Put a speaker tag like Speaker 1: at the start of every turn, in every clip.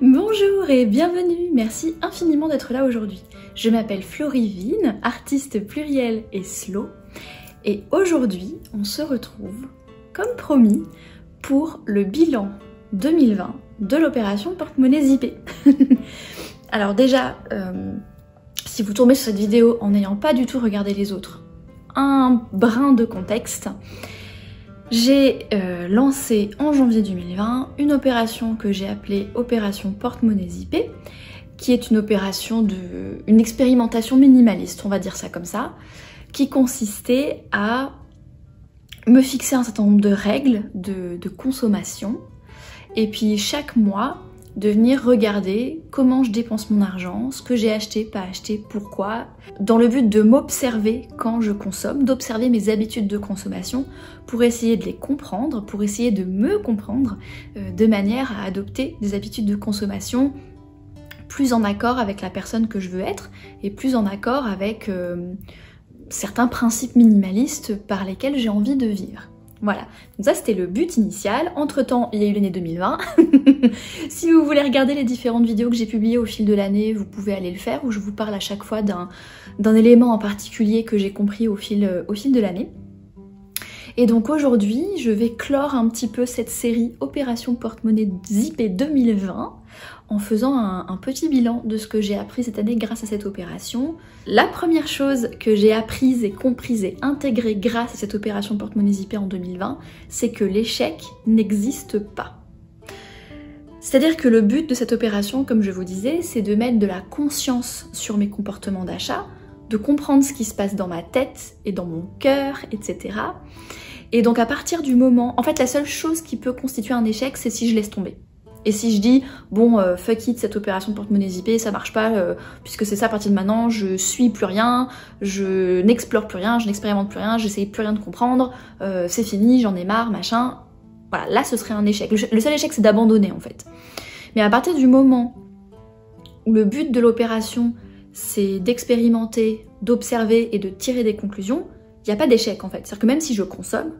Speaker 1: Bonjour et bienvenue, merci infiniment d'être là aujourd'hui. Je m'appelle Florivine, artiste pluriel et slow, et aujourd'hui on se retrouve, comme promis, pour le bilan 2020 de l'opération porte-monnaie zippée. Alors déjà, si vous tombez sur cette vidéo en n'ayant pas du tout regardé les autres, un brin de contexte. J'ai lancé en janvier 2020 une opération que j'ai appelée opération porte-monnaie zippée, qui est une opération une expérimentation minimaliste, on va dire ça comme ça, qui consistait à me fixer un certain nombre de règles de consommation, et puis chaque mois de venir regarder comment je dépense mon argent, ce que j'ai acheté, pas acheté, pourquoi, dans le but de m'observer quand je consomme, d'observer mes habitudes de consommation pour essayer de les comprendre, pour essayer de me comprendre, de manière à adopter des habitudes de consommation plus en accord avec la personne que je veux être et plus en accord avec certains principes minimalistes par lesquels j'ai envie de vivre. Voilà, donc ça c'était le but initial. Entre temps, il y a eu l'année 2020. Si vous voulez regarder les différentes vidéos que j'ai publiées au fil de l'année, vous pouvez aller le faire, où je vous parle à chaque fois d'un élément en particulier que j'ai compris au fil de l'année. Et donc aujourd'hui, je vais clore un petit peu cette série Opération porte-monnaie zippée 2020 en faisant un petit bilan de ce que j'ai appris cette année grâce à cette opération. La première chose que j'ai apprise et comprise et intégrée grâce à cette opération porte-monnaie zippée en 2020, c'est que l'échec n'existe pas. C'est-à-dire que le but de cette opération, comme je vous disais, c'est de mettre de la conscience sur mes comportements d'achat, de comprendre ce qui se passe dans ma tête et dans mon cœur, etc. Et donc à partir du moment... En fait, la seule chose qui peut constituer un échec, c'est si je laisse tomber. Et si je dis, bon, fuck it, cette opération porte-monnaie zippée, ça marche pas, puisque c'est ça à partir de maintenant, je suis plus rien, je n'explore plus rien, je n'expérimente plus rien, j'essaye plus rien de comprendre, c'est fini, j'en ai marre, machin. Voilà, là ce serait un échec. Le seul échec, c'est d'abandonner en fait. Mais à partir du moment où le but de l'opération, c'est d'expérimenter, d'observer et de tirer des conclusions, il n'y a pas d'échec en fait. C'est-à-dire que même si je consomme,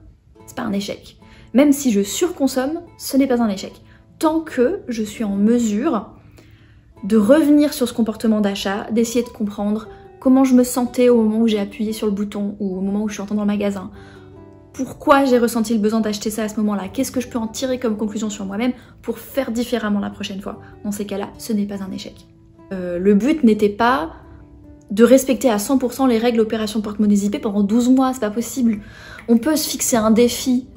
Speaker 1: c'est pas un échec. Même si je surconsomme, ce n'est pas un échec. Tant que je suis en mesure de revenir sur ce comportement d'achat, d'essayer de comprendre comment je me sentais au moment où j'ai appuyé sur le bouton ou au moment où je suis entrée dans le magasin, pourquoi j'ai ressenti le besoin d'acheter ça à ce moment-là, qu'est-ce que je peux en tirer comme conclusion sur moi-même pour faire différemment la prochaine fois. Dans ces cas-là, ce n'est pas un échec. Le but n'était pas de respecter à 100% les règles opération porte-monnaie zippée pendant 12 mois, c'est pas possible. On peut se fixer un défi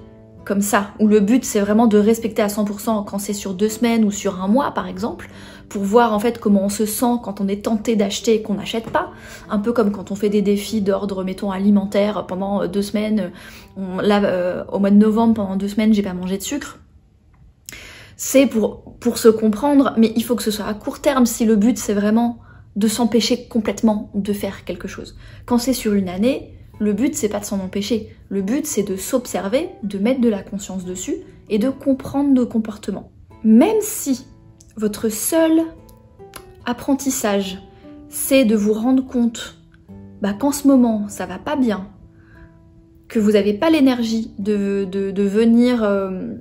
Speaker 1: comme ça, où le but c'est vraiment de respecter à 100% quand c'est sur 2 semaines ou sur un mois par exemple, pour voir en fait comment on se sent quand on est tenté d'acheter et qu'on n'achète pas. Un peu comme quand on fait des défis d'ordre, mettons, alimentaire pendant 2 semaines. Là, au mois de novembre, pendant 2 semaines, j'ai pas mangé de sucre. C'est pour se comprendre, mais il faut que ce soit à court terme si le but c'est vraiment de s'empêcher complètement de faire quelque chose. Quand c'est sur une année, le but c'est pas de s'en empêcher, le but c'est de s'observer, de mettre de la conscience dessus et de comprendre nos comportements. Même si votre seul apprentissage c'est de vous rendre compte qu'en ce moment ça va pas bien, que vous n'avez pas l'énergie de venir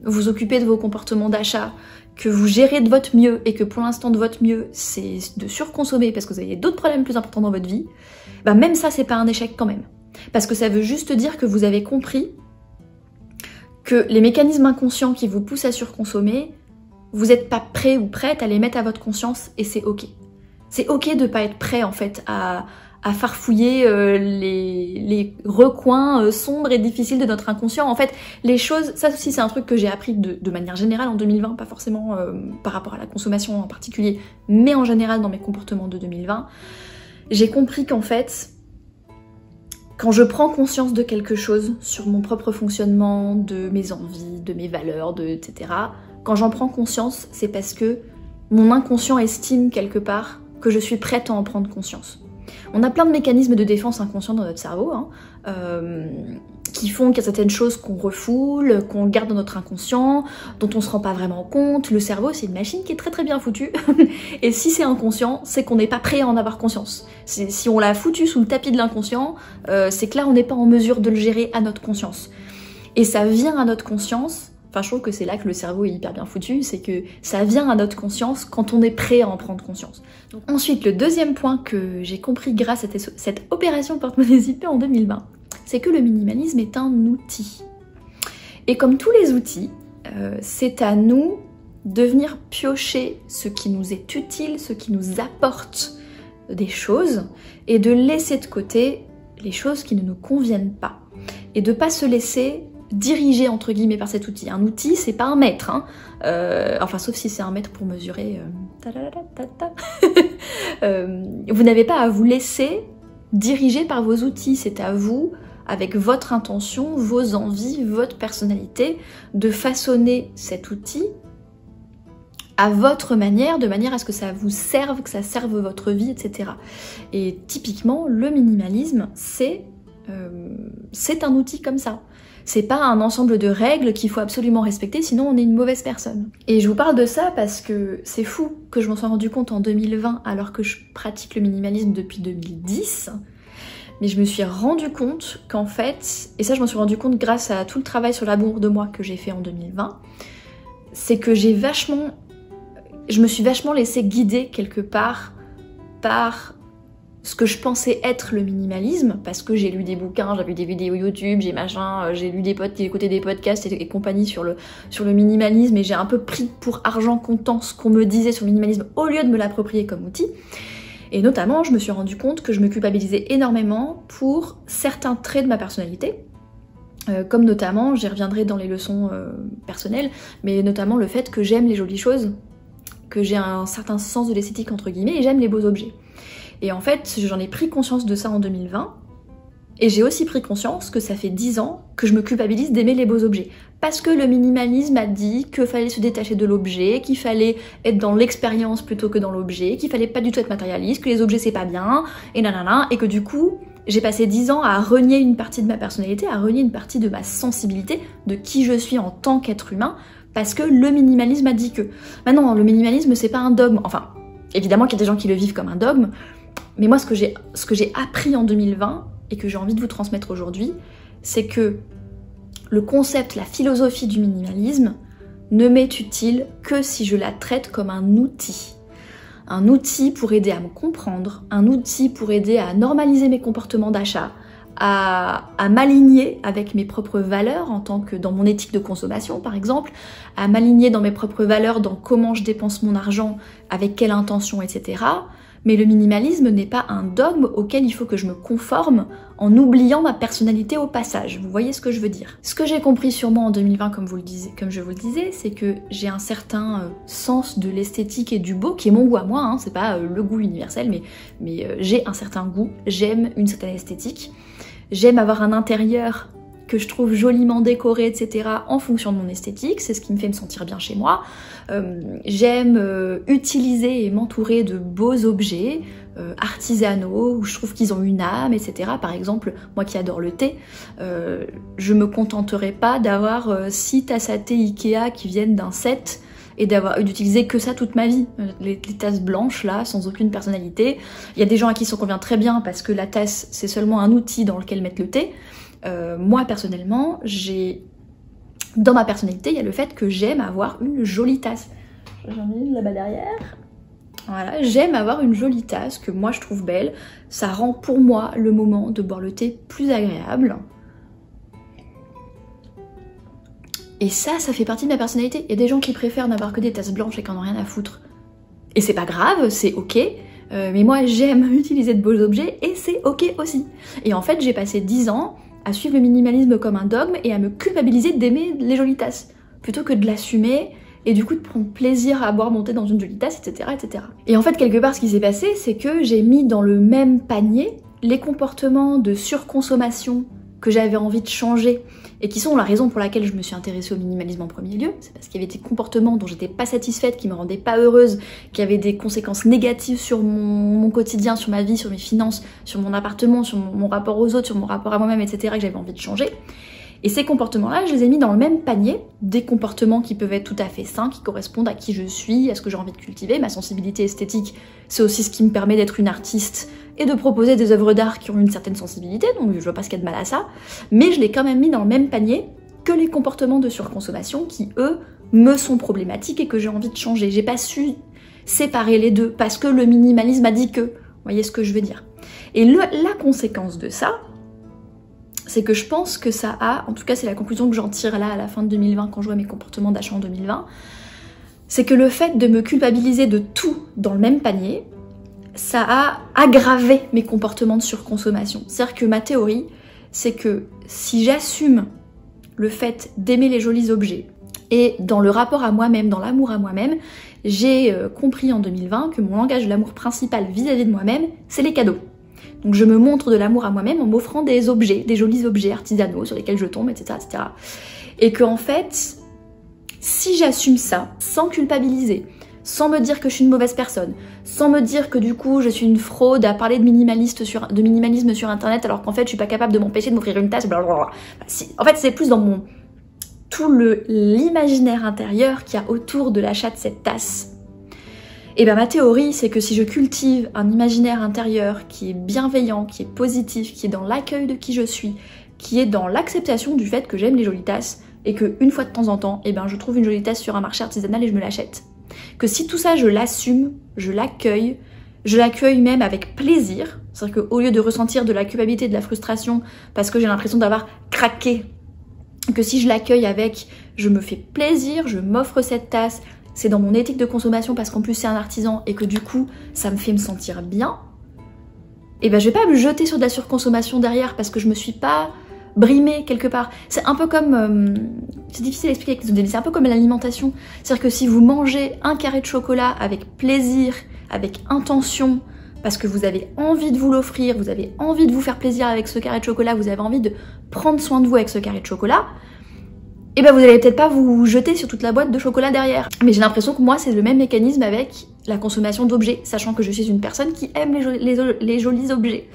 Speaker 1: vous occuper de vos comportements d'achat, que vous gérez de votre mieux et que pour l'instant de votre mieux c'est de surconsommer parce que vous avez d'autres problèmes plus importants dans votre vie, même ça c'est pas un échec quand même. Parce que ça veut juste dire que vous avez compris que les mécanismes inconscients qui vous poussent à surconsommer, vous n'êtes pas prêt ou prête à les mettre à votre conscience et c'est ok. C'est ok de pas être prêt en fait à farfouiller les recoins sombres et difficiles de notre inconscient. En fait, les choses, ça aussi c'est un truc que j'ai appris de manière générale en 2020, pas forcément par rapport à la consommation en particulier, mais en général dans mes comportements de 2020. J'ai compris qu'en fait, quand je prends conscience de quelque chose sur mon propre fonctionnement, de mes envies, de mes valeurs, etc., quand j'en prends conscience, c'est parce que mon inconscient estime quelque part que je suis prête à en prendre conscience. On a plein de mécanismes de défense inconscients dans notre cerveau, qui font qu'il y a certaines choses qu'on refoule, qu'on garde dans notre inconscient, dont on se rend pas vraiment compte. Le cerveau, c'est une machine qui est très très bien foutue. Et si c'est inconscient, c'est qu'on n'est pas prêt à en avoir conscience. Si on l'a foutu sous le tapis de l'inconscient, c'est que là, on n'est pas en mesure de le gérer à notre conscience. Et ça vient à notre conscience, Enfin, je trouve que c'est là que le cerveau est hyper bien foutu, c'est que ça vient à notre conscience quand on est prêt à en prendre conscience. Donc, ensuite, le deuxième point que j'ai compris grâce à cette opération porte-monnaie zippée en 2020, c'est que le minimalisme est un outil. Et comme tous les outils, c'est à nous de venir piocher ce qui nous est utile, ce qui nous apporte des choses, et de laisser de côté les choses qui ne nous conviennent pas. Et de pas se laisser diriger entre guillemets par cet outil. Un outil, c'est pas un mètre, hein. Enfin sauf si c'est un mètre pour mesurer. Vous n'avez pas à vous laisser diriger par vos outils, c'est à vous, avec votre intention, vos envies, votre personnalité, de façonner cet outil à votre manière, de manière à ce que ça vous serve, que ça serve votre vie, etc. Et typiquement, le minimalisme, c'est un outil comme ça. C'est pas un ensemble de règles qu'il faut absolument respecter, sinon on est une mauvaise personne. Et je vous parle de ça parce que c'est fou que je m'en sois rendu compte en 2020 alors que je pratique le minimalisme depuis 2010. Mais je me suis rendu compte qu'en fait, et ça je m'en suis rendu compte grâce à tout le travail sur l'amour de moi que j'ai fait en 2020, c'est que je me suis vachement laissée guider quelque part par ce que je pensais être le minimalisme, parce que j'ai lu des bouquins, j'ai vu des vidéos YouTube, j'ai lu j'ai écouté des podcasts et compagnie sur le minimalisme, et j'ai un peu pris pour argent comptant ce qu'on me disait sur le minimalisme au lieu de me l'approprier comme outil. Et notamment, je me suis rendu compte que je me culpabilisais énormément pour certains traits de ma personnalité, comme notamment, j'y reviendrai dans les leçons personnelles, mais notamment le fait que j'aime les jolies choses, que j'ai un certain sens de l'esthétique entre guillemets, et j'aime les beaux objets. Et en fait, j'en ai pris conscience de ça en 2020, et j'ai aussi pris conscience que ça fait 10 ans que je me culpabilise d'aimer les beaux objets. Parce que le minimalisme a dit qu'il fallait se détacher de l'objet, qu'il fallait être dans l'expérience plutôt que dans l'objet, qu'il fallait pas du tout être matérialiste, que les objets c'est pas bien, et nanana, et que du coup, j'ai passé 10 ans à renier une partie de ma personnalité, à renier une partie de ma sensibilité, de qui je suis en tant qu'être humain, parce que le minimalisme a dit que. Maintenant, le minimalisme c'est pas un dogme, enfin, évidemment qu'il y a des gens qui le vivent comme un dogme, mais moi ce que j'ai appris en 2020, et que j'ai envie de vous transmettre aujourd'hui, c'est que le concept, la philosophie du minimalisme ne m'est utile que si je la traite comme un outil. Un outil pour aider à me comprendre, un outil pour aider à normaliser mes comportements d'achat, à m'aligner avec mes propres valeurs en tant que dans mon éthique de consommation par exemple, à m'aligner dans mes propres valeurs, dans comment je dépense mon argent, avec quelle intention, etc. Mais le minimalisme n'est pas un dogme auquel il faut que je me conforme en oubliant ma personnalité au passage. Vous voyez ce que je veux dire? Ce que j'ai compris sur moi en 2020, comme je vous le disais, c'est que j'ai un certain sens de l'esthétique et du beau, qui est mon goût à moi, hein, c'est pas le goût universel, mais j'ai un certain goût, j'aime une certaine esthétique, j'aime avoir un intérieur que je trouve joliment décoré, etc. en fonction de mon esthétique, c'est ce qui me fait me sentir bien chez moi. J'aime utiliser et m'entourer de beaux objets artisanaux, où je trouve qu'ils ont une âme, etc. Par exemple, moi qui adore le thé, je me contenterai pas d'avoir 6 tasses à thé Ikea qui viennent d'un set et d'utiliser que ça toute ma vie. Les tasses blanches là, sans aucune personnalité. Il y a des gens à qui ça convient très bien parce que la tasse c'est seulement un outil dans lequel mettre le thé. Moi personnellement, dans ma personnalité, il y a le fait que j'aime avoir une jolie tasse. J'en ai une là-bas derrière. Voilà, j'aime avoir une jolie tasse que moi je trouve belle. Ça rend pour moi le moment de boire le thé plus agréable. Et ça fait partie de ma personnalité. Il y a des gens qui préfèrent n'avoir que des tasses blanches et qui en ont rien à foutre. Et c'est pas grave, c'est ok. Mais moi j'aime utiliser de beaux objets et c'est ok aussi. Et en fait j'ai passé 10 ans à suivre le minimalisme comme un dogme et à me culpabiliser d'aimer les jolies tasses, plutôt que de l'assumer et du coup de prendre plaisir à boire mon thé dans une jolie tasse, etc., etc. Et en fait, quelque part, ce qui s'est passé, c'est que j'ai mis dans le même panier les comportements de surconsommation que j'avais envie de changer et qui sont la raison pour laquelle je me suis intéressée au minimalisme en premier lieu. C'est parce qu'il y avait des comportements dont j'étais pas satisfaite, qui me rendaient pas heureuse, qui avaient des conséquences négatives sur mon quotidien, sur ma vie, sur mes finances, sur mon appartement, sur mon rapport aux autres, sur mon rapport à moi-même, etc. que j'avais envie de changer. Et ces comportements-là, je les ai mis dans le même panier, des comportements qui peuvent être tout à fait sains, qui correspondent à qui je suis, à ce que j'ai envie de cultiver. Ma sensibilité esthétique, c'est aussi ce qui me permet d'être une artiste et de proposer des œuvres d'art qui ont une certaine sensibilité, donc je vois pas ce qu'il y a de mal à ça. Mais je l'ai quand même mis dans le même panier que les comportements de surconsommation qui, eux, me sont problématiques et que j'ai envie de changer. J'ai pas su séparer les deux parce que le minimalisme a dit que. Vous voyez ce que je veux dire? Et la conséquence de ça, c'est que je pense que ça a, en tout cas c'est la conclusion que j'en tire là à la fin de 2020 quand je vois mes comportements d'achat en 2020, c'est que le fait de me culpabiliser de tout dans le même panier, ça a aggravé mes comportements de surconsommation. C'est-à-dire que ma théorie, c'est que si j'assume le fait d'aimer les jolis objets, et dans le rapport à moi-même, dans l'amour à moi-même, j'ai compris en 2020 que mon langage de l'amour principal vis-à-vis de moi-même, c'est les cadeaux. Donc je me montre de l'amour à moi-même en m'offrant des objets, des jolis objets artisanaux sur lesquels je tombe, etc. etc. Et que en fait, si j'assume ça, sans culpabiliser, sans me dire que je suis une mauvaise personne, sans me dire que du coup je suis une fraude à parler de minimalisme sur internet alors qu'en fait je suis pas capable de m'empêcher de m'offrir une tasse, blablabla. En fait c'est plus dans tout l'imaginaire intérieur qu'il y a autour de l'achat de cette tasse. Et bien ma théorie c'est que si je cultive un imaginaire intérieur qui est bienveillant, qui est positif, qui est dans l'accueil de qui je suis, qui est dans l'acceptation du fait que j'aime les jolies tasses et que une fois de temps en temps, je trouve une jolie tasse sur un marché artisanal et je me l'achète. Que si tout ça je l'assume, je l'accueille même avec plaisir, c'est-à-dire qu'au lieu de ressentir de la culpabilité, de la frustration parce que j'ai l'impression d'avoir craqué, que si je l'accueille avec je me fais plaisir, je m'offre cette tasse, c'est dans mon éthique de consommation parce qu'en plus c'est un artisan et que du coup ça me fait me sentir bien, et je vais pas me jeter sur de la surconsommation derrière parce que je me suis pas brimée quelque part. C'est un peu comme, c'est difficile à expliquer avec les autres, mais c'est un peu comme l'alimentation. C'est-à-dire que si vous mangez un carré de chocolat avec plaisir, avec intention, parce que vous avez envie de vous l'offrir, vous avez envie de vous faire plaisir avec ce carré de chocolat, vous avez envie de prendre soin de vous avec ce carré de chocolat, vous allez peut-être pas vous jeter sur toute la boîte de chocolat derrière. Mais j'ai l'impression que moi c'est le même mécanisme avec la consommation d'objets, sachant que je suis une personne qui aime les jolis objets.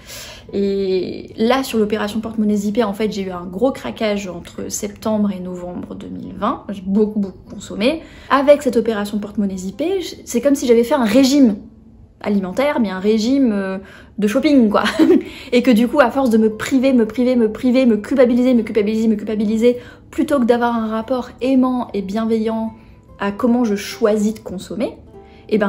Speaker 1: Et là sur l'opération porte-monnaie zippée, en fait j'ai eu un gros craquage entre septembre et novembre 2020, j'ai beaucoup consommé. Avec cette opération porte-monnaie zippée, c'est comme si j'avais fait un régime alimentaire, mais un régime de shopping quoi. Et que du coup à force de me priver, me culpabiliser, plutôt que d'avoir un rapport aimant et bienveillant à comment je choisis de consommer,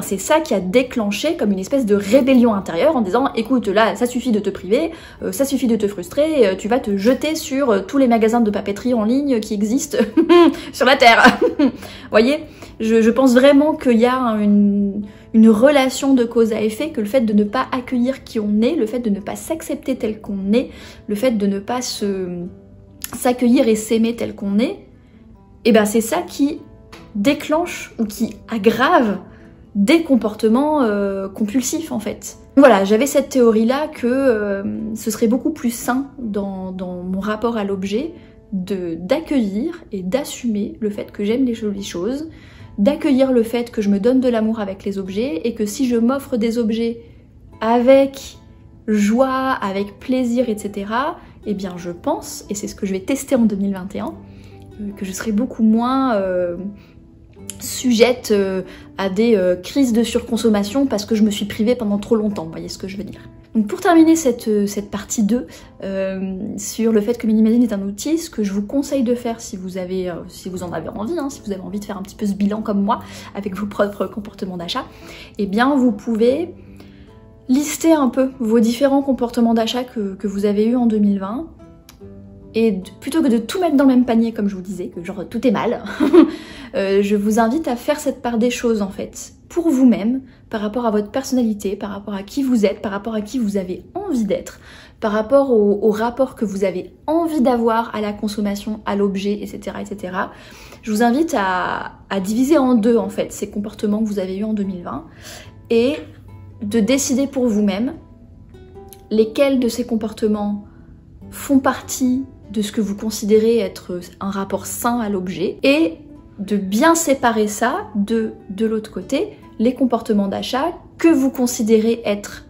Speaker 1: c'est ça qui a déclenché comme une espèce de rébellion intérieure en disant écoute là ça suffit de te priver, ça suffit de te frustrer, tu vas te jeter sur tous les magasins de papeterie en ligne qui existent sur la terre. Voyez, je pense vraiment qu'il y a une relation de cause à effet, que le fait de ne pas accueillir qui on est, le fait de ne pas s'accepter tel qu'on est, le fait de ne pas s'accueillir et s'aimer tel qu'on est, c'est ça qui déclenche ou qui aggrave des comportements compulsifs en fait. Voilà, j'avais cette théorie-là que ce serait beaucoup plus sain dans mon rapport à l'objet d'accueillir et d'assumer le fait que j'aime les jolies choses, d'accueillir le fait que je me donne de l'amour avec les objets et que si je m'offre des objets avec joie, avec plaisir, etc., je pense, et c'est ce que je vais tester en 2021, que je serai beaucoup moins sujette à des crises de surconsommation parce que je me suis privée pendant trop longtemps, vous voyez ce que je veux dire. Donc pour terminer cette partie 2 sur le fait que Minimalisme est un outil, ce que je vous conseille de faire si vous en avez envie, si vous avez envie de faire un petit peu ce bilan comme moi avec vos propres comportements d'achat, vous pouvez lister un peu vos différents comportements d'achat que vous avez eu en 2020 et plutôt que de tout mettre dans le même panier comme je vous disais, que genre tout est mal, je vous invite à faire cette part des choses en fait, pour vous-même, par rapport à votre personnalité, par rapport à qui vous êtes, par rapport à qui vous avez envie d'être, par rapport au rapport que vous avez envie d'avoir à la consommation, à l'objet, etc., etc. Je vous invite à diviser en deux en fait ces comportements que vous avez eu en 2020 et de décider pour vous-même lesquels de ces comportements font partie de ce que vous considérez être un rapport sain à l'objet et de bien séparer ça de l'autre côté, les comportements d'achat que vous considérez être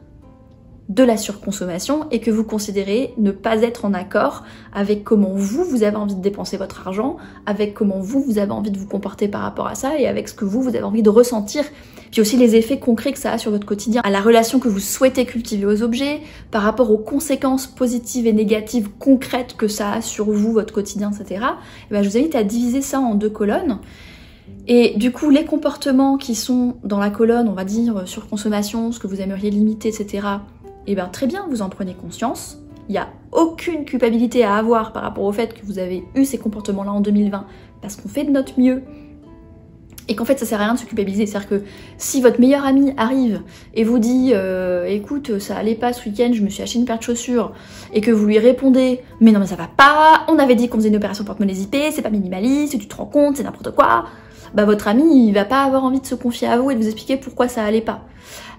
Speaker 1: de la surconsommation et que vous considérez ne pas être en accord avec comment vous avez envie de dépenser votre argent, avec comment vous avez envie de vous comporter par rapport à ça et avec ce que vous avez envie de ressentir. Puis aussi les effets concrets que ça a sur votre quotidien, à la relation que vous souhaitez cultiver aux objets, par rapport aux conséquences positives et négatives concrètes que ça a sur vous, votre quotidien, etc. Et ben, je vous invite à diviser ça en 2 colonnes. Et du coup, les comportements qui sont dans la colonne, on va dire, surconsommation, ce que vous aimeriez limiter, etc., et bien très bien, vous en prenez conscience. Il n'y a aucune culpabilité à avoir par rapport au fait que vous avez eu ces comportements-là en 2020, parce qu'on fait de notre mieux, et qu'en fait ça sert à rien de se culpabiliser. C'est-à-dire que si votre meilleur ami arrive et vous dit écoute, ça allait pas ce week-end, je me suis acheté une paire de chaussures, et que vous lui répondez mais non mais ça va pas, on avait dit qu'on faisait une opération porte-monnaie zippée, c'est pas minimaliste, tu te rends compte, c'est n'importe quoi, bah votre ami il va pas avoir envie de se confier à vous et de vous expliquer pourquoi ça allait pas.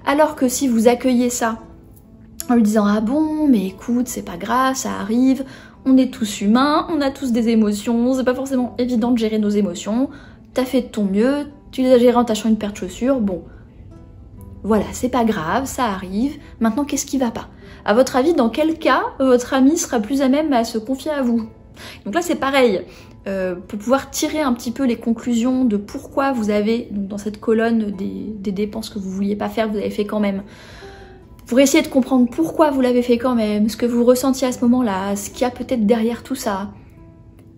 Speaker 1: Alors que si vous accueillez ça en lui disant ah bon mais écoute c'est pas grave, ça arrive, on est tous humains, on a tous des émotions, c'est pas forcément évident de gérer nos émotions, t'as fait de ton mieux, tu les as gérées en t'achetant une paire de chaussures, bon voilà c'est pas grave, ça arrive, maintenant qu'est-ce qui va pas? À votre avis dans quel cas votre ami sera plus à même à se confier à vous? Donc là c'est pareil, pour pouvoir tirer un petit peu les conclusions de pourquoi vous avez, donc dans cette colonne des dépenses que vous vouliez pas faire, vous avez fait quand même, pour essayer de comprendre pourquoi vous l'avez fait quand même, ce que vous ressentiez à ce moment-là, ce qu'il y a peut-être derrière tout ça,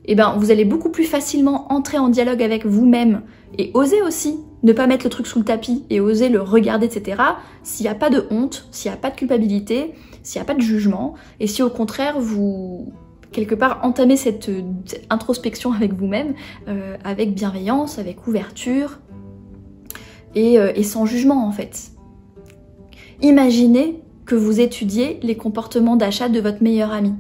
Speaker 1: et ben vous allez beaucoup plus facilement entrer en dialogue avec vous-même et oser aussi ne pas mettre le truc sous le tapis et oser le regarder, etc. S'il n'y a pas de honte, s'il n'y a pas de culpabilité, s'il n'y a pas de jugement, et si au contraire vous, quelque part, entamez cette introspection avec vous-même, avec bienveillance, avec ouverture, et sans jugement en fait. Imaginez que vous étudiez les comportements d'achat de votre meilleur ami.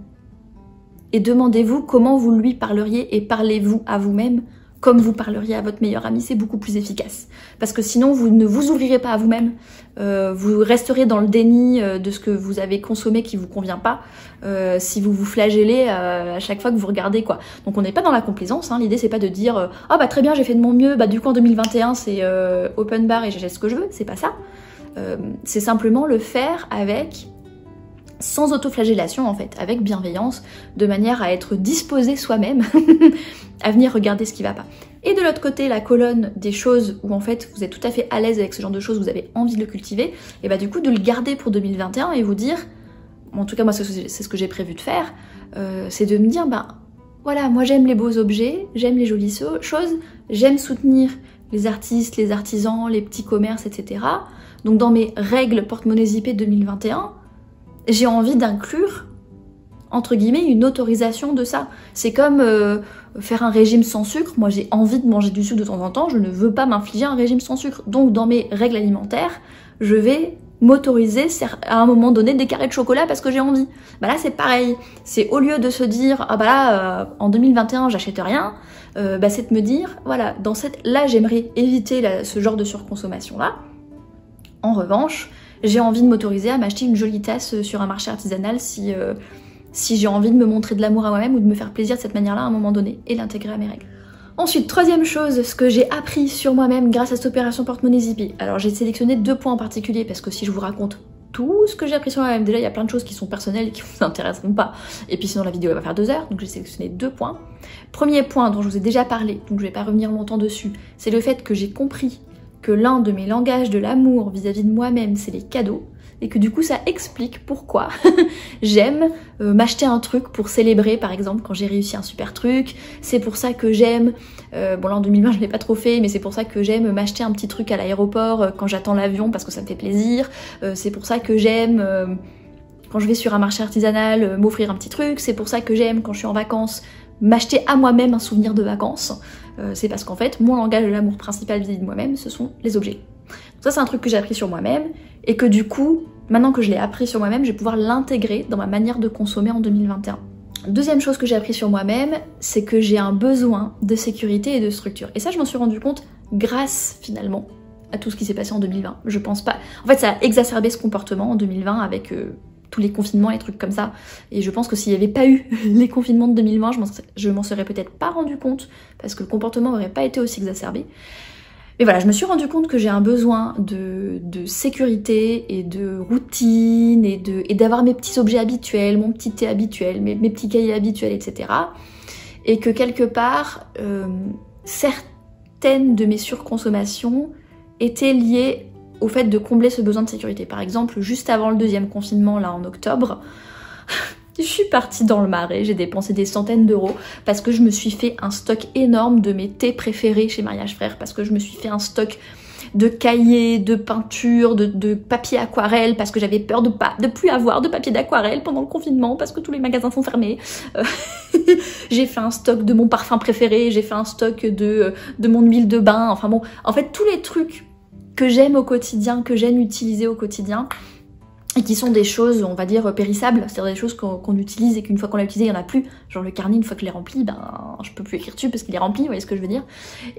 Speaker 1: Et demandez-vous comment vous lui parleriez et parlez-vous à vous-même comme vous parleriez à votre meilleur ami, c'est beaucoup plus efficace. Parce que sinon, vous ne vous ouvrirez pas à vous-même, vous resterez dans le déni de ce que vous avez consommé qui vous convient pas, si vous vous flagellez à chaque fois que vous regardez quoi. Donc on n'est pas dans la complaisance, hein. L'idée c'est pas de dire « Ah bah très bien, j'ai fait de mon mieux, bah du coup en 2021 c'est open bar et j'achète ce que je veux », c'est pas ça. C'est simplement le faire avec... sans autoflagellation en fait, avec bienveillance, de manière à être disposé soi-même à venir regarder ce qui va pas. Et de l'autre côté, la colonne des choses où en fait vous êtes tout à fait à l'aise avec ce genre de choses, vous avez envie de le cultiver, et bah du coup de le garder pour 2021 et vous dire, en tout cas moi c'est ce que j'ai prévu de faire, c'est de me dire, bah voilà, moi j'aime les beaux objets, j'aime les jolies choses, j'aime soutenir les artistes, les artisans, les petits commerces, etc. Donc dans mes règles porte-monnaie zippée 2021, j'ai envie d'inclure, entre guillemets, une autorisation de ça. C'est comme faire un régime sans sucre. Moi, j'ai envie de manger du sucre de temps en temps. Je ne veux pas m'infliger un régime sans sucre. Donc, dans mes règles alimentaires, je vais m'autoriser à un moment donné des carrés de chocolat parce que j'ai envie. Bah là, c'est pareil. C'est au lieu de se dire, ah bah là, en 2021, j'achète rien, bah c'est de me dire, voilà, là, j'aimerais éviter ce genre de surconsommation-là. En revanche, j'ai envie de m'autoriser à m'acheter une jolie tasse sur un marché artisanal si j'ai envie de me montrer de l'amour à moi-même ou de me faire plaisir de cette manière-là à un moment donné et l'intégrer à mes règles. Ensuite, troisième chose, ce que j'ai appris sur moi-même grâce à cette opération porte-monnaie zippée. Alors j'ai sélectionné 2 points en particulier parce que si je vous raconte tout ce que j'ai appris sur moi-même, déjà il y a plein de choses qui sont personnelles et qui vous intéresseront pas. Et puis sinon la vidéo elle va faire 2 heures, donc j'ai sélectionné 2 points. Premier point dont je vous ai déjà parlé, donc je vais pas revenir longtemps dessus, c'est le fait que j'ai compris que l'un de mes langages de l'amour vis-à-vis de moi-même, c'est les cadeaux, et que du coup ça explique pourquoi j'aime m'acheter un truc pour célébrer par exemple quand j'ai réussi un super truc, c'est pour ça que j'aime, bon là en 2020 je l'ai pas trop fait, mais c'est pour ça que j'aime m'acheter un petit truc à l'aéroport quand j'attends l'avion parce que ça me fait plaisir, c'est pour ça que j'aime quand je vais sur un marché artisanal m'offrir un petit truc, c'est pour ça que j'aime quand je suis en vacances m'acheter à moi-même un souvenir de vacances, c'est parce qu'en fait mon langage de l'amour principal vis-à-vis de moi-même ce sont les objets. Donc ça c'est un truc que j'ai appris sur moi-même et que du coup, maintenant que je l'ai appris sur moi-même, je vais pouvoir l'intégrer dans ma manière de consommer en 2021. Deuxième chose que j'ai appris sur moi-même, c'est que j'ai un besoin de sécurité et de structure. Et ça je m'en suis rendu compte grâce finalement à tout ce qui s'est passé en 2020. Je pense pas... En fait ça a exacerbé ce comportement en 2020 avec tous les confinements, les trucs comme ça. Et je pense que s'il n'y avait pas eu les confinements de 2020, je m'en serais peut-être pas rendu compte parce que le comportement n'aurait pas été aussi exacerbé. Mais voilà, je me suis rendu compte que j'ai un besoin de sécurité et de routine et d'avoir mes petits objets habituels, mon petit thé habituel, mes petits cahiers habituels, etc. Et que quelque part, certaines de mes surconsommations étaient liées au fait de combler ce besoin de sécurité. Par exemple, juste avant le 2e confinement, là en octobre, je suis partie dans le marais, j'ai dépensé des centaines d'euros parce que je me suis fait un stock énorme de mes thés préférés chez Mariage Frères, parce que je me suis fait un stock de cahiers, de peintures, de papier aquarelle, parce que j'avais peur de plus avoir de papier d'aquarelle pendant le confinement, parce que tous les magasins sont fermés. J'ai fait un stock de mon parfum préféré, j'ai fait un stock de mon huile de bain, enfin bon, en fait tous les trucs que j'aime au quotidien, que j'aime utiliser au quotidien, et qui sont des choses, on va dire, périssables, c'est-à-dire des choses qu'on utilise et qu'une fois qu'on l'a utilisé, il n'y en a plus. Genre le carnet, une fois que je l'ai rempli, ben je peux plus écrire dessus parce qu'il est rempli, vous voyez ce que je veux dire.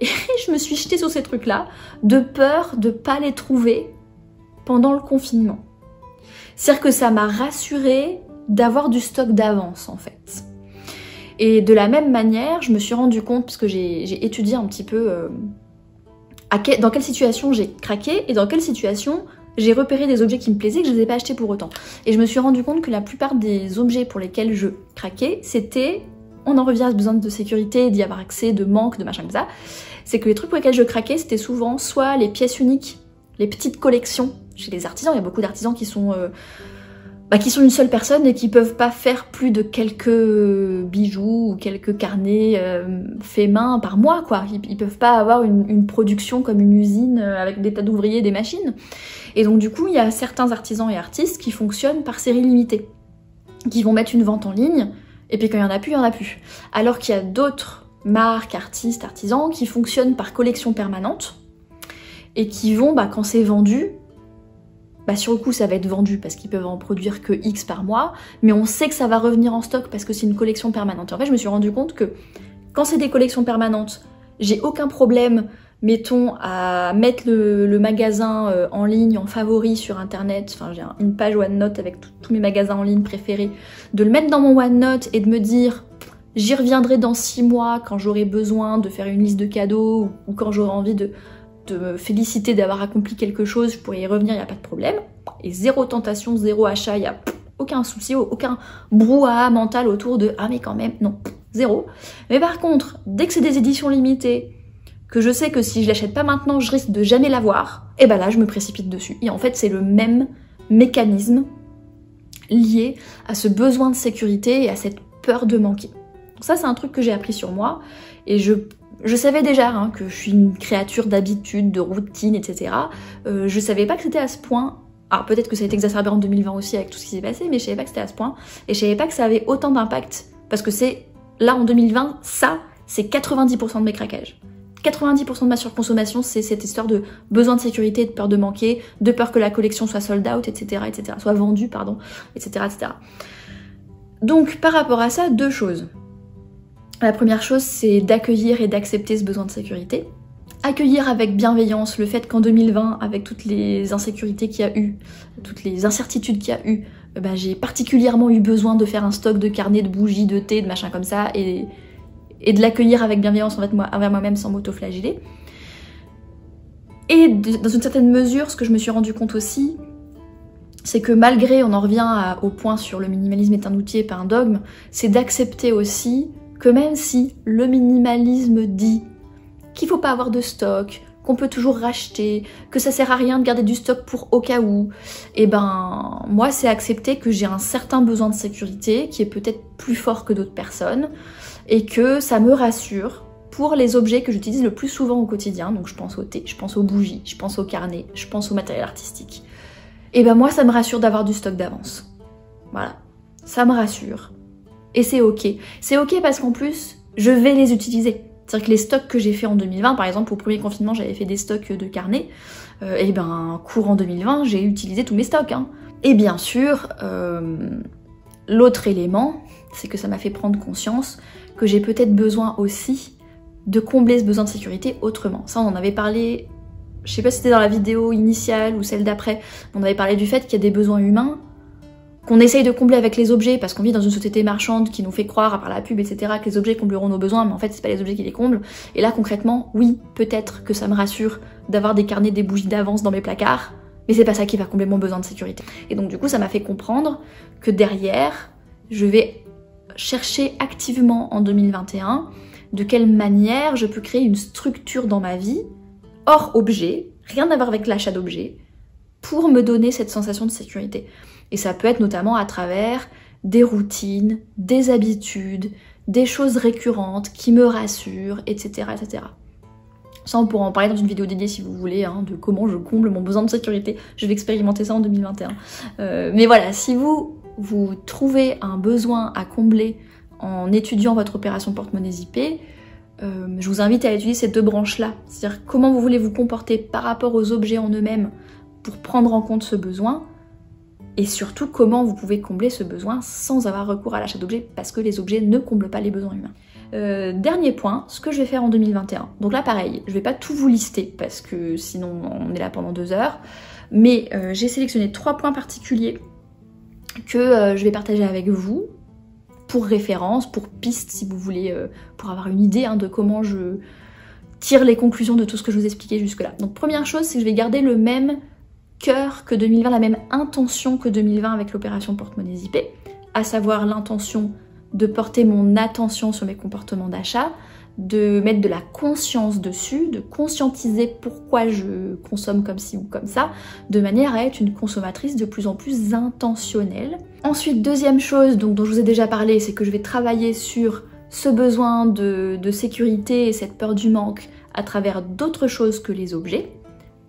Speaker 1: Et je me suis jetée sur ces trucs-là, de peur de pas les trouver pendant le confinement. C'est-à-dire que ça m'a rassurée d'avoir du stock d'avance, en fait. Et de la même manière, je me suis rendu compte, parce que j'ai étudié un petit peu dans quelle situation j'ai craqué et dans quelle situation j'ai repéré des objets qui me plaisaient et que je ne les ai pas achetés pour autant. Et je me suis rendu compte que la plupart des objets pour lesquels je craquais, c'était, on en revient à ce besoin de sécurité, d'y avoir accès, de manque, de machin comme ça, c'est que les trucs pour lesquels je craquais, c'était souvent soit les pièces uniques, les petites collections. Chez les artisans, il y a beaucoup d'artisans qui sont une seule personne et qui peuvent pas faire plus de quelques bijoux ou quelques carnets faits main par mois, quoi. Ils peuvent pas avoir une production comme une usine avec des tas d'ouvriers et des machines. Et donc du coup, il y a certains artisans et artistes qui fonctionnent par série limitée, qui vont mettre une vente en ligne, et puis quand il y en a plus, il y en a plus. Alors qu'il y a d'autres marques, artistes, artisans qui fonctionnent par collection permanente, et qui vont, quand c'est vendu, sur le coup ça va être vendu parce qu'ils peuvent en produire que X par mois, mais on sait que ça va revenir en stock parce que c'est une collection permanente. Et en fait, je me suis rendu compte que quand c'est des collections permanentes, j'ai aucun problème, mettons, à mettre le magasin en ligne, en favori sur internet, enfin j'ai une page OneNote avec tous mes magasins en ligne préférés, de le mettre dans mon OneNote et de me dire j'y reviendrai dans 6 mois quand j'aurai besoin de faire une liste de cadeaux ou quand j'aurai envie de me féliciter d'avoir accompli quelque chose, je pourrais y revenir, il n'y a pas de problème. Et zéro tentation, zéro achat, il n'y a aucun souci, aucun brouhaha mental autour de « ah mais quand même », non, zéro. Mais par contre, dès que c'est des éditions limitées, que je sais que si je l'achète pas maintenant, je risque de jamais l'avoir, et là je me précipite dessus. Et en fait, c'est le même mécanisme lié à ce besoin de sécurité et à cette peur de manquer. Donc ça, c'est un truc que j'ai appris sur moi, et je savais déjà que je suis une créature d'habitude, de routine, etc. Je savais pas que c'était à ce point. Alors peut-être que ça a été exacerbé en 2020 aussi avec tout ce qui s'est passé, mais je savais pas que c'était à ce point. Et je savais pas que ça avait autant d'impact. Parce que là en 2020, ça, c'est 90% de mes craquages. 90% de ma surconsommation, c'est cette histoire de besoin de sécurité, de peur de manquer, de peur que la collection soit sold out, etc., etc., soit vendue, pardon, etc., etc. Donc par rapport à ça, 2 choses. La première chose, c'est d'accueillir et d'accepter ce besoin de sécurité. Accueillir avec bienveillance le fait qu'en 2020, avec toutes les insécurités qu'il y a eu, toutes les incertitudes qu'il y a eu, j'ai particulièrement eu besoin de faire un stock de carnets, de bougies, de thé, de machin comme ça, et de l'accueillir avec bienveillance envers moi-même sans m'auto-flageller. Et dans une certaine mesure, ce que je me suis rendu compte aussi, c'est que malgré, on en revient au point sur le minimalisme est un outil et pas un dogme, c'est d'accepter aussi que même si le minimalisme dit qu'il faut pas avoir de stock, qu'on peut toujours racheter, que ça sert à rien de garder du stock pour au cas où, moi c'est accepter que j'ai un certain besoin de sécurité qui est peut-être plus fort que d'autres personnes et que ça me rassure pour les objets que j'utilise le plus souvent au quotidien. Donc je pense au thé, je pense aux bougies, je pense aux carnets, je pense au matériel artistique. Et moi ça me rassure d'avoir du stock d'avance. Voilà, ça me rassure. Et c'est ok. C'est ok parce qu'en plus, je vais les utiliser. C'est-à-dire que les stocks que j'ai fait en 2020, par exemple, au premier confinement, j'avais fait des stocks de carnets. Courant 2020, j'ai utilisé tous mes stocks. Et bien sûr, l'autre élément, c'est que ça m'a fait prendre conscience que j'ai peut-être besoin aussi de combler ce besoin de sécurité autrement. Ça, on en avait parlé, je sais pas si c'était dans la vidéo initiale ou celle d'après, on avait parlé du fait qu'il y a des besoins humains qu'on essaye de combler avec les objets, parce qu'on vit dans une société marchande qui nous fait croire, par la pub, etc., que les objets combleront nos besoins, mais en fait c'est pas les objets qui les comblent. Et là concrètement, oui, peut-être que ça me rassure d'avoir des carnets, des bougies d'avance dans mes placards, mais c'est pas ça qui va combler mon besoin de sécurité. Et donc du coup ça m'a fait comprendre que derrière, je vais chercher activement en 2021 de quelle manière je peux créer une structure dans ma vie, hors objet, rien à voir avec l'achat d'objets, pour me donner cette sensation de sécurité. Et ça peut être notamment à travers des routines, des habitudes, des choses récurrentes qui me rassurent, etc. etc. Ça, on pourra en parler dans une vidéo dédiée si vous voulez, hein, de comment je comble mon besoin de sécurité. Je vais expérimenter ça en 2021. Mais voilà, si vous trouvez un besoin à combler en étudiant votre opération porte-monnaie zippée, je vous invite à étudier ces deux branches-là. C'est-à-dire comment vous voulez vous comporter par rapport aux objets en eux-mêmes pour prendre en compte ce besoin, et surtout comment vous pouvez combler ce besoin sans avoir recours à l'achat d'objets, parce que les objets ne comblent pas les besoins humains. Dernier point, ce que je vais faire en 2021. Donc là pareil, je vais pas tout vous lister parce que sinon on est là pendant 2 heures, mais j'ai sélectionné 3 points particuliers que je vais partager avec vous pour référence, pour piste si vous voulez, pour avoir une idée de comment je tire les conclusions de tout ce que je vous ai expliqué jusque là. Donc première chose, c'est que je vais garder le même cœur que 2020, la même intention que 2020 avec l'opération porte-monnaie zippée, à savoir l'intention de porter mon attention sur mes comportements d'achat, de mettre de la conscience dessus, de conscientiser pourquoi je consomme comme ci ou comme ça, de manière à être une consommatrice de plus en plus intentionnelle. Ensuite, deuxième chose dont je vous ai déjà parlé, c'est que je vais travailler sur ce besoin de sécurité et cette peur du manque à travers d'autres choses que les objets.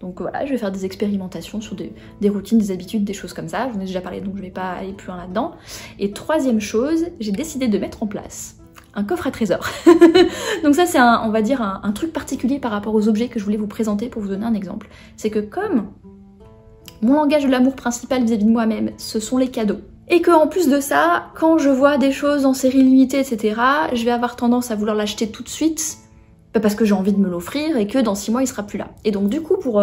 Speaker 1: Donc voilà, je vais faire des expérimentations sur des routines, des habitudes, des choses comme ça. Je vous en ai déjà parlé, donc je vais pas aller plus loin là-dedans. Et troisième chose, j'ai décidé de mettre en place un coffre à trésors. Donc ça c'est on va dire un truc particulier par rapport aux objets que je voulais vous présenter pour vous donner un exemple. C'est que comme mon langage de l'amour principal vis-à-vis de moi-même, ce sont les cadeaux, et que en plus de ça, quand je vois des choses en série limitée, etc., je vais avoir tendance à vouloir l'acheter tout de suite, parce que j'ai envie de me l'offrir et que dans 6 mois il sera plus là. Et donc du coup, pour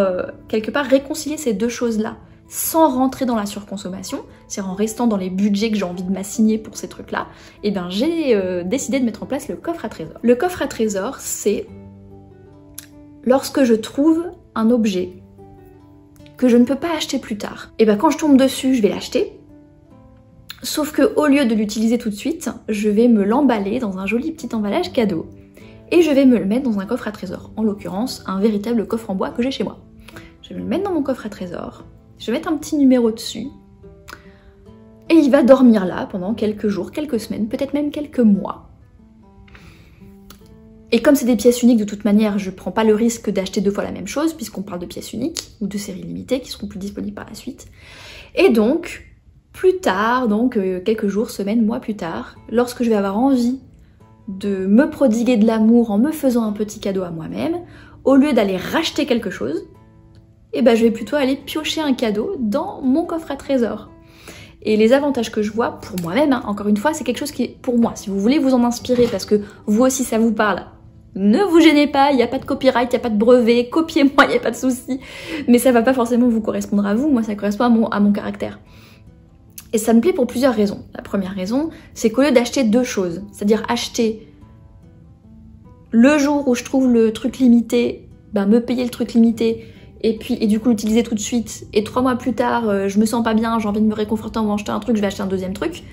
Speaker 1: quelque part réconcilier ces deux choses-là, sans rentrer dans la surconsommation, c'est-à-dire en restant dans les budgets que j'ai envie de m'assigner pour ces trucs-là, et ben j'ai décidé de mettre en place le coffre à trésors. Le coffre à trésors, c'est lorsque je trouve un objet que je ne peux pas acheter plus tard. Et ben quand je tombe dessus, je vais l'acheter, sauf que au lieu de l'utiliser tout de suite, je vais me l'emballer dans un joli petit emballage cadeau. Et je vais me le mettre dans un coffre à trésors, en l'occurrence un véritable coffre en bois que j'ai chez moi. Je vais me le mettre dans mon coffre à trésors, je vais mettre un petit numéro dessus, et il va dormir là pendant quelques jours, quelques semaines, peut-être même quelques mois. Et comme c'est des pièces uniques de toute manière, je prends pas le risque d'acheter 2 fois la même chose, puisqu'on parle de pièces uniques, ou de séries limitées, qui seront plus disponibles par la suite. Et donc, plus tard, donc quelques jours, semaines, mois plus tard, lorsque je vais avoir envie de me prodiguer de l'amour en me faisant un petit cadeau à moi-même, au lieu d'aller racheter quelque chose, et ben je vais plutôt aller piocher un cadeau dans mon coffre à trésors. Et les avantages que je vois pour moi-même, encore une fois, c'est quelque chose qui est pour moi. Si vous voulez vous en inspirer parce que vous aussi ça vous parle, ne vous gênez pas, il n'y a pas de copyright, il n'y a pas de brevet, copiez-moi, il n'y a pas de souci. Mais ça va pas forcément vous correspondre à vous, moi ça correspond à mon caractère. Et ça me plaît pour plusieurs raisons. La première raison, c'est qu'au lieu d'acheter 2 choses, c'est-à-dire acheter le jour où je trouve le truc limité, me payer le truc limité, et du coup l'utiliser tout de suite, et 3 mois plus tard, je me sens pas bien, j'ai envie de me réconforter en achetant un truc, je vais acheter un deuxième truc,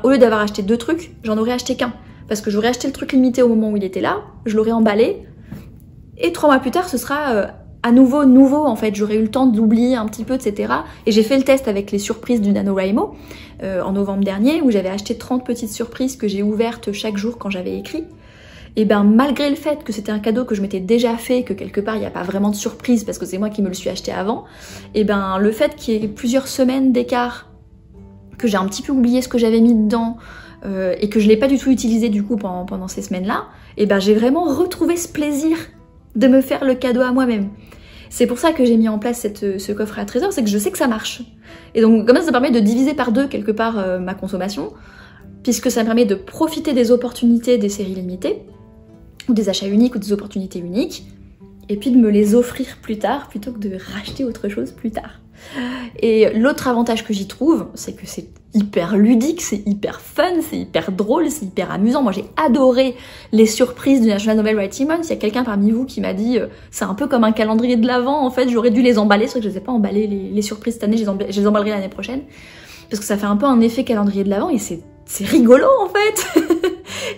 Speaker 1: au lieu d'avoir acheté 2 trucs, j'en aurais acheté qu'un. Parce que j'aurais acheté le truc limité au moment où il était là, je l'aurais emballé, et 3 mois plus tard, ce sera à nouveau en fait, j'aurais eu le temps d'oublier un petit peu, etc. Et j'ai fait le test avec les surprises du NaNoWriMo en novembre dernier, où j'avais acheté 30 petites surprises que j'ai ouvertes chaque jour quand j'avais écrit. Et malgré le fait que c'était un cadeau que je m'étais déjà fait, que quelque part il n'y a pas vraiment de surprise parce que c'est moi qui me le suis acheté avant, le fait qu'il y ait plusieurs semaines d'écart, que j'ai un petit peu oublié ce que j'avais mis dedans, et que je l'ai pas du tout utilisé du coup pendant ces semaines-là, j'ai vraiment retrouvé ce plaisir de me faire le cadeau à moi-même. C'est pour ça que j'ai mis en place ce coffre à trésors, c'est que je sais que ça marche. Et donc comme ça permet de diviser par 2 quelque part ma consommation, puisque ça me permet de profiter des opportunités des séries limitées, ou des achats uniques ou des opportunités uniques, et puis de me les offrir plus tard plutôt que de racheter autre chose plus tard. Et l'autre avantage que j'y trouve, c'est que c'est hyper ludique, c'est hyper fun, c'est hyper drôle, c'est hyper amusant. Moi j'ai adoré les surprises du National Novel Writing Month. Il y a quelqu'un parmi vous qui m'a dit c'est un peu comme un calendrier de l'Avent, en fait j'aurais dû les emballer, sauf que je les ai pas emballés les surprises cette année, je les emballerai l'année prochaine. Parce que ça fait un peu un effet calendrier de l'Avent et c'est rigolo en fait.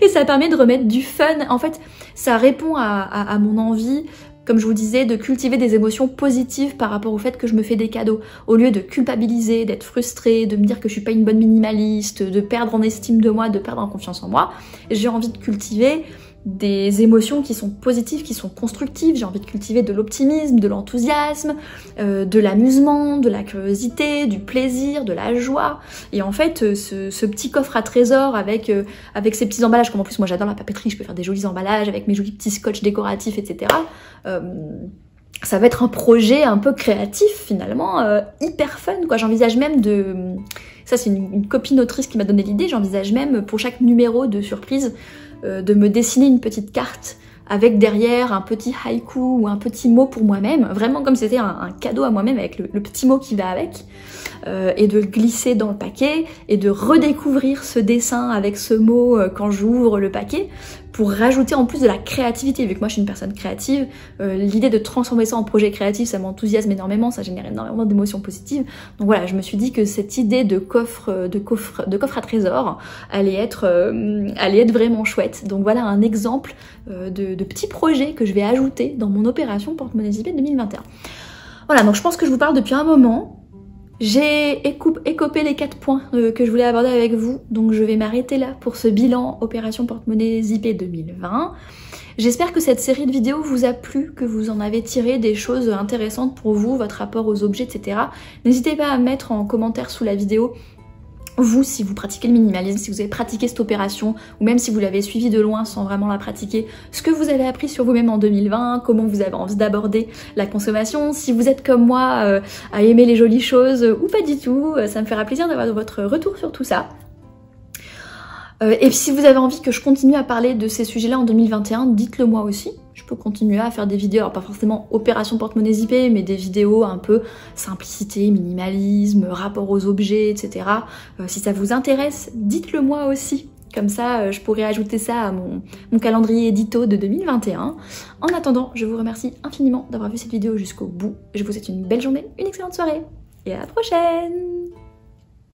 Speaker 1: Et ça permet de remettre du fun. En fait, ça répond à mon envie, comme je vous disais, de cultiver des émotions positives par rapport au fait que je me fais des cadeaux. Au lieu de culpabiliser, d'être frustrée, de me dire que je suis pas une bonne minimaliste, de perdre en estime de moi, de perdre en confiance en moi, j'ai envie de cultiver des émotions qui sont positives, qui sont constructives. J'ai envie de cultiver de l'optimisme, de l'enthousiasme, de l'amusement, de la curiosité, du plaisir, de la joie. Et en fait, ce petit coffre à trésors avec ces petits emballages, comme en plus moi j'adore la papeterie, je peux faire des jolis emballages avec mes jolis petits scotch décoratifs, etc. Ça va être un projet un peu créatif finalement, hyper fun quoi. J'envisage même de... Ça c'est une copine autrice qui m'a donné l'idée, j'envisage même pour chaque numéro de surprise de me dessiner une petite carte avec derrière un petit haïku ou un petit mot pour moi-même, vraiment comme si c'était un cadeau à moi-même avec le petit mot qui va avec, et de le glisser dans le paquet et de redécouvrir ce dessin avec ce mot quand j'ouvre le paquet pour rajouter en plus de la créativité. Vu que moi je suis une personne créative, l'idée de transformer ça en projet créatif, ça m'enthousiasme énormément, ça génère énormément d'émotions positives. Donc voilà, je me suis dit que cette idée de coffre à trésors allait être vraiment chouette. Donc voilà un exemple de petits projets que je vais ajouter dans mon opération porte-monnaie zippée 2021. Voilà, donc je pense que je vous parle depuis un moment. J'ai écopé les 4 points que je voulais aborder avec vous, donc je vais m'arrêter là pour ce bilan opération porte-monnaie zippée 2020. J'espère que cette série de vidéos vous a plu, que vous en avez tiré des choses intéressantes pour vous, votre rapport aux objets, etc. N'hésitez pas à mettre en commentaire sous la vidéo vous, si vous pratiquez le minimalisme, si vous avez pratiqué cette opération, ou même si vous l'avez suivi de loin sans vraiment la pratiquer, ce que vous avez appris sur vous-même en 2020, comment vous avez envie d'aborder la consommation, si vous êtes comme moi à aimer les jolies choses ou pas du tout, ça me fera plaisir d'avoir votre retour sur tout ça. Et si vous avez envie que je continue à parler de ces sujets-là en 2021, dites-le moi aussi. Je peux continuer à faire des vidéos, alors pas forcément opération porte-monnaie zippée, mais des vidéos un peu simplicité, minimalisme, rapport aux objets, etc. Si ça vous intéresse, dites-le moi aussi. Comme ça, je pourrais ajouter ça à mon calendrier édito de 2021. En attendant, je vous remercie infiniment d'avoir vu cette vidéo jusqu'au bout. Je vous souhaite une belle journée, une excellente soirée, et à la prochaine!